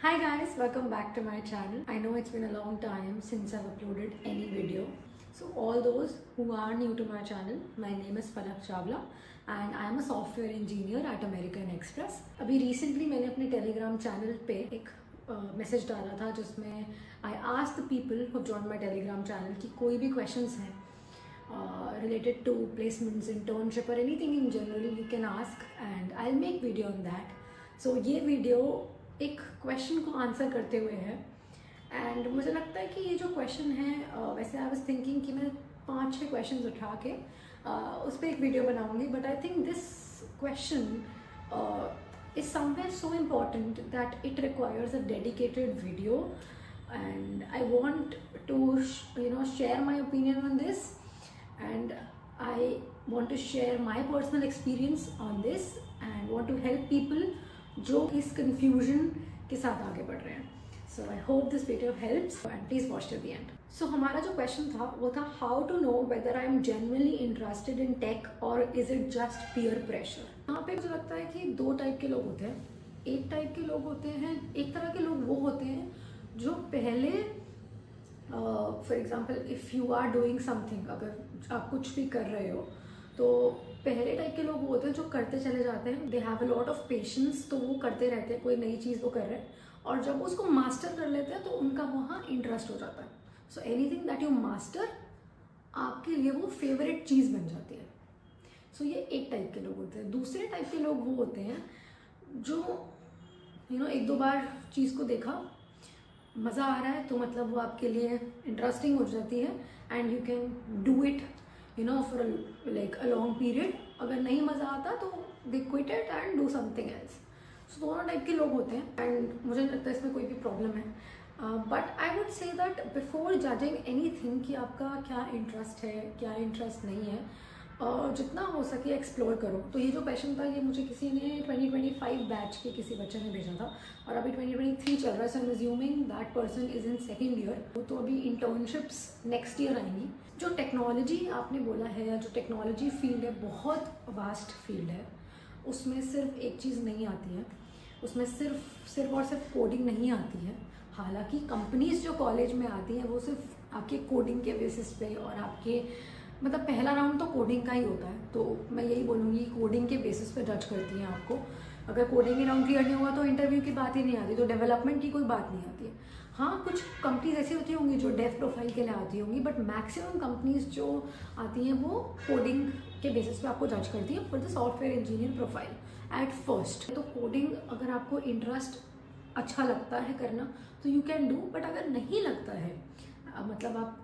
Hi guys, welcome back to my channel. I know it's been a long time since I've uploaded any video. So all those who are new to my channel, my name is Palak Chawla and I am a software engineer at American Express. अभी recently मैंने अपने Telegram channel पे एक message डाला था जिसमें I asked the people who have joined my Telegram channel कि कोई भी questions हैं related to placements, internship or anything in general you can ask and I'll make video on that. So ये video एक question को answer करते हुए है एंड मुझे लगता है कि ये जो क्वेश्चन है वैसे आई वाज थिंकिंग कि मैं 5-6 क्वेश्चंस उठा के उस पर एक वीडियो बनाऊंगी, but I think this question is somewhere so important that it requires a dedicated video and I want to share my opinion on this and I want to share my personal experience on this and want to help people जो इस confusion के साथ आगे बढ़ रहे हैं. So I hope this video helps and please watch till the end. So हमारा जो question था वो था how to know whether I am genuinely interested in tech or is it just peer pressure. यहाँ पे मुझे लगता है कि दो टाइप के लोग होते हैं. एक टाइप के लोग होते हैं, एक तरह के लोग वो होते हैं जो पहले for example if you are doing something, अगर आप कुछ भी कर रहे हो तो पहले टाइप के लोग वो होते हैं जो करते चले जाते हैं. They have a lot of patience, तो वो करते रहते हैं, कोई नई चीज़ वो कर रहे हैं और जब उसको मास्टर कर लेते हैं तो उनका वहाँ इंटरेस्ट हो जाता है. So anything that you master आपके लिए वो फेवरेट चीज़ बन जाती है. सो ये एक टाइप के लोग होते हैं. दूसरे टाइप के लोग वो होते हैं जो एक दो बार चीज़ को देखा, मज़ा आ रहा है तो मतलब वो आपके लिए इंटरेस्टिंग हो जाती है and you can do it for a long period. अगर नहीं मज़ा आता तो they quit it and do something else. So दोनों टाइप के लोग होते हैं एंड मुझे नहीं लगता इसमें कोई भी प्रॉब्लम है. But I would say that before judging anything कि आपका क्या इंटरेस्ट है क्या इंटरेस्ट नहीं है, जितना हो सके एक्सप्लोर करो. तो ये जो क्वेश्चन था ये मुझे किसी ने 2025 बैच के किसी बच्चे ने भेजा था और अभी 2023 चल रहा है. So I am assuming that person is in second year. तो अभी इंटर्नशिप्स नेक्स्ट ईयर आएंगी. जो टेक्नोलॉजी आपने बोला है या जो टेक्नोलॉजी फील्ड है बहुत वास्ट फील्ड है. उसमें सिर्फ एक चीज़ नहीं आती है, उसमें सिर्फ और सिर्फ कोडिंग नहीं आती है. हालांकि कंपनीज जो कॉलेज में आती हैं वो सिर्फ आपके कोडिंग के बेसिस पे और आपके मतलब पहला राउंड तो कोडिंग का ही होता है. तो मैं यही बोलूँगी कोडिंग के बेसिस पे जज करती हैं आपको. अगर कोडिंग ही राउंड क्लियर नहीं हुआ तो इंटरव्यू की बात ही नहीं आती, तो डेवलपमेंट की कोई बात नहीं आती है. हाँ, कुछ कंपनीज ऐसी होती होंगी जो डेव प्रोफाइल के लिए आती होंगी, बट मैक्सिमम कंपनीज जो आती हैं वो कोडिंग के बेसिस पे आपको जज करती है for the software engineer profile at first. तो कोडिंग अगर आपको इंटरेस्ट अच्छा लगता है करना तो यू कैन डू, बट अगर नहीं लगता है मतलब आप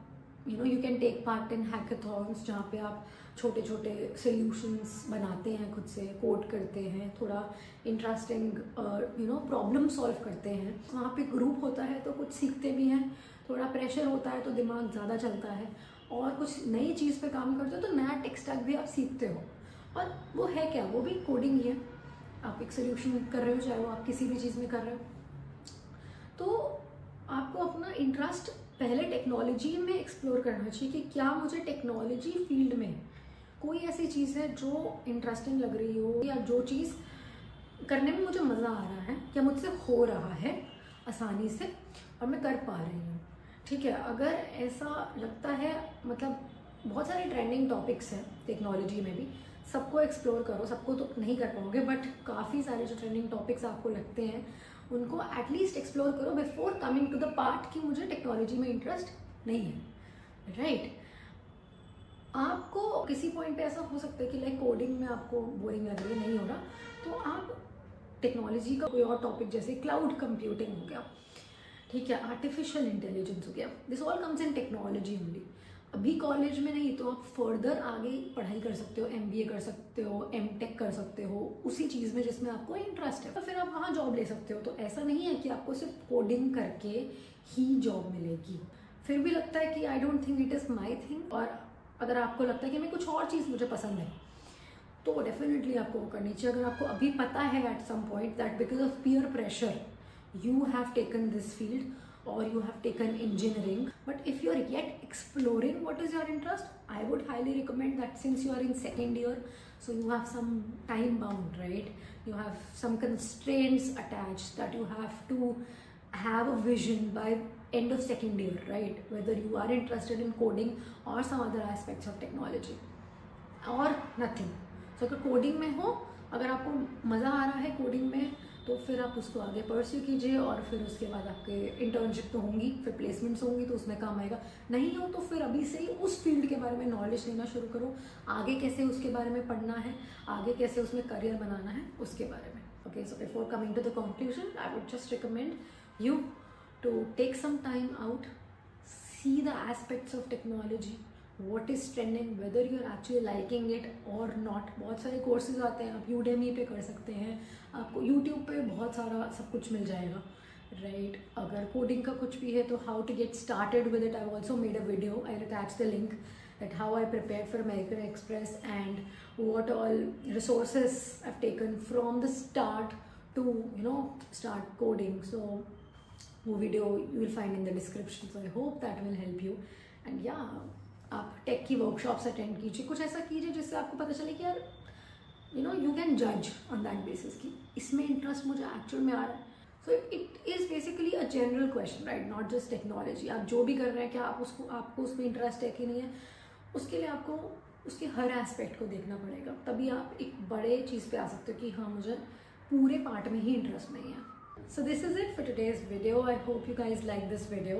you can take part in hackathons जहाँ पे आप छोटे छोटे सोल्यूशंस बनाते हैं, खुद से कोड करते हैं, थोड़ा इंटरेस्टिंग प्रॉब्लम सॉल्व करते हैं. वहाँ पे ग्रुप होता है तो कुछ सीखते भी हैं, थोड़ा प्रेशर होता है तो दिमाग ज़्यादा चलता है और कुछ नई चीज़ पे काम करते हो तो नया टेक स्टैक भी आप सीखते हो. और वो है क्या, वो भी कोडिंग ही है. आप एक सोल्यूशन कर रहे हो चाहे वो आप किसी भी चीज़ में कर रहे हो, तो आपको अपना इंटरेस्ट पहले टेक्नोलॉजी में एक्सप्लोर करना चाहिए कि क्या मुझे टेक्नोलॉजी फील्ड में कोई ऐसी चीज़ है जो इंटरेस्टिंग लग रही हो या जो चीज़ करने में मुझे मज़ा आ रहा है, क्या मुझसे हो रहा है आसानी से और मैं कर पा रही हूँ. ठीक है, अगर ऐसा लगता है, मतलब बहुत सारे ट्रेंडिंग टॉपिक्स हैं टेक्नोलॉजी में भी, सबको एक्सप्लोर करो. सबको तो नहीं कर पाओगे बट काफ़ी सारे जो ट्रेंडिंग टॉपिक्स आपको लगते हैं उनको एटलीस्ट एक्सप्लोर करो before coming to the part कि मुझे टेक्नोलॉजी में इंटरेस्ट नहीं है. राइट, आपको किसी पॉइंट पे ऐसा हो सकता है कि लाइक कोडिंग में आपको बोरिंग लग रही है, नहीं हो रहा, तो आप टेक्नोलॉजी का कोई और टॉपिक जैसे क्लाउड कंप्यूटिंग हो गया, ठीक है, आर्टिफिशियल इंटेलिजेंस हो गया, this all comes in technology only. अभी कॉलेज में नहीं तो आप फर्दर आगे पढ़ाई कर सकते हो, MBA कर सकते हो, MTech कर सकते हो उसी चीज़ में जिसमें आपको इंटरेस्ट है, तो फिर आप वहाँ जॉब ले सकते हो. तो ऐसा नहीं है कि आपको सिर्फ कोडिंग करके ही जॉब मिलेगी. फिर भी लगता है कि I don't think it is my thing, और अगर आपको लगता है कि मैं कुछ और चीज़ मुझे पसंद है तो डेफिनेटली आपको वो करनी चाहिए. अगर आपको अभी पता है at some point that because of peer pressure you have taken this field or you have taken engineering, but if you are yet exploring what is your interest, I would highly recommend that since you are in second year, so you have some time bound, right? You have some constraints attached that you have to have a vision by end of second year, right? Whether you are interested in coding or some other aspects of technology or nothing. So अगर coding में हो, अगर आपको मज़ा आ रहा है coding में, तो फिर आप उसको आगे परस्यू कीजिए और फिर उसके बाद आपके इंटर्नशिप तो होंगी, फिर प्लेसमेंट्स होंगी, तो उसमें काम आएगा। नहीं हो तो फिर अभी से ही उस फील्ड के बारे में नॉलेज लेना शुरू करो, आगे कैसे उसके बारे में पढ़ना है, आगे कैसे उसमें करियर बनाना है उसके बारे में। Okay, so before coming to the conclusion, I would just recommend you to take some time out, see the aspects of technology, what is trending, whether you're actually liking it or not। बहुत सारे courses आते हैं, आप Udemy पे कर सकते हैं, आपको यूट्यूब पे बहुत सारा सब कुछ मिल जाएगा, राइट? अगर कोडिंग का कुछ भी है तो how to get started with it, I also made a video, I attach the link, that how I prepared for American Express and what all resources I've taken from the start to, you know, start coding. So वो video you will find in the description, so I hope that will help you। and yeah, आप take की workshops attend कीजिए, कुछ ऐसा कीजिए जिससे आपको पता चले कि यार यू नो यू कैन जज ऑन दैट बेसिस कि इसमें इंटरेस्ट मुझे एक्चुअल में आ रहा है। So it is basically a general question, right? Not just technology. आप जो भी कर रहे हैं, क्या आपको उसमें इंटरेस्ट है कि नहीं है, उसके लिए आपको उसके हर एस्पेक्ट को देखना पड़ेगा, तभी आप एक बड़े चीज़ पे आ सकते हो कि हाँ मुझे पूरे पार्ट में ही इंटरेस्ट नहीं है। So this is it for today's video. I hope you guys like this video.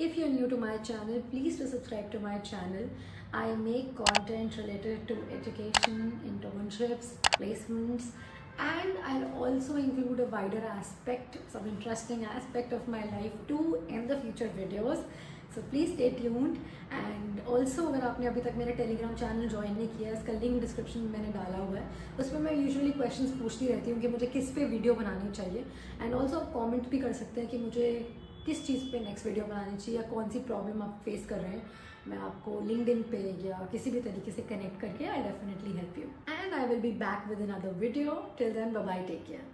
If you're new to my channel, please do subscribe to my channel. I make content related to education, internships, placements, and I'll also include a wider aspect, some interesting aspect of my life too in the future videos. So please stay tuned. And also अगर आपने अभी तक मेरा Telegram channel join नहीं किया है, इसका link description में मैंने डाला हुआ है, उसमें मैं यूजुअली क्वेश्चंस पूछती रहती हूँ कि मुझे किस पे वीडियो बनानी चाहिए। एंड ऑल्सो आप कमेंट भी कर सकते हैं कि मुझे किस चीज़ पे नेक्स्ट वीडियो बनानी चाहिए या कौन सी प्रॉब्लम आप फेस कर रहे हैं। मैं आपको लिंक्डइन पे या किसी भी तरीके से कनेक्ट करके I definitely help you. And I will be back with another video. Till then, bye bye, take care.